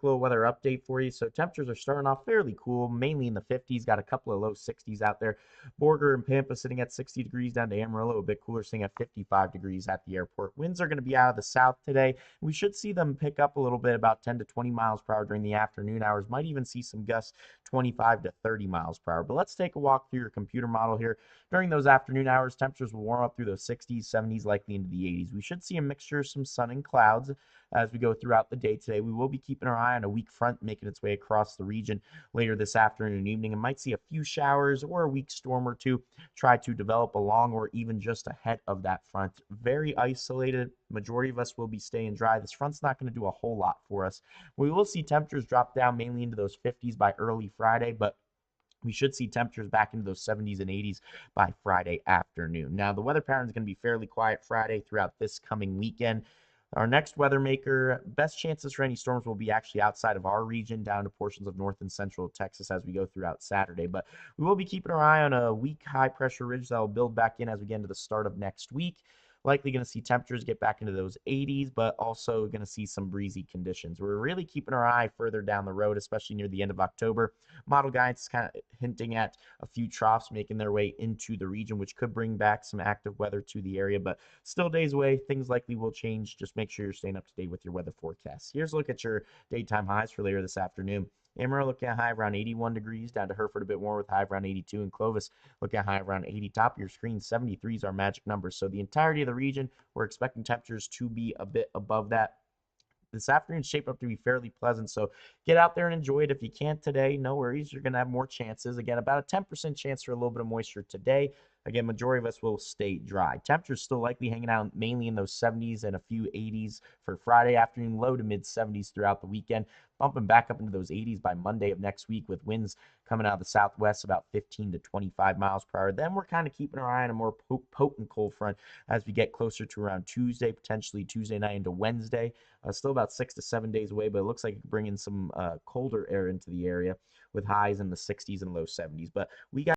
quick little weather update for you. So temperatures are starting off fairly cool, mainly in the 50s. Got a couple of low 60s out there. Borger and Pampa sitting at 60 degrees, down to Amarillo, a bit cooler, sitting at 55 degrees at the airport. Winds are going to be out of the south today. We should see them pick up a little bit, about 10 to 20 miles per hour during the afternoon hours. Might even see some gusts 25 to 30 miles per hour. But let's take a walk through your computer model here. During those afternoon hours, temperatures will warm up through those 60s, 70s, likely into the 80s. We should see a mixture of some sun and clouds as we go throughout the day today. We will be keeping our eye on a weak front making its way across the region later this afternoon and evening, and might see a few showers or a weak storm or two try to develop along or even just ahead of that front. Very isolated. Majority of us will be staying dry. This front's not going to do a whole lot for us. We will see temperatures drop down mainly into those 50s by early Friday, but we should see temperatures back into those 70s and 80s by Friday afternoon. Now, the weather pattern is going to be fairly quiet Friday throughout this coming weekend. Our next weather maker, best chances for any storms will be actually outside of our region, down to portions of north and central Texas as we go throughout Saturday. But we will be keeping our eye on a weak high pressure ridge that will build back in as we get into the start of next week. Likely going to see temperatures get back into those 80s, but also going to see some breezy conditions. We're really keeping our eye further down the road, especially near the end of October. Model guidance is kind of hinting at a few troughs making their way into the region, which could bring back some active weather to the area, but still days away. Things likely will change. Just make sure you're staying up to date with your weather forecasts. Here's a look at your daytime highs for later this afternoon. Amarillo looking at high around 81 degrees, down to Hereford a bit more with high around 82, and Clovis looking at high around 80. Top of your screen, 73 is our magic number. So the entirety of the region, we're expecting temperatures to be a bit above that. This afternoon's shaped up to be fairly pleasant, so get out there and enjoy it. If you can't today, no worries. You're going to have more chances. Again, about a 10% chance for a little bit of moisture today. Again, majority of us will stay dry. Temperatures still likely hanging out mainly in those 70s and a few 80s for Friday afternoon, low to mid 70s throughout the weekend, bumping back up into those 80s by Monday of next week with winds coming out of the southwest about 15 to 25 miles per hour. Then we're kind of keeping our eye on a more potent cold front as we get closer to around Tuesday, potentially Tuesday night into Wednesday. Still about 6 to 7 days away, but it looks like it could bring in some colder air into the area with highs in the 60s and low 70s. But we got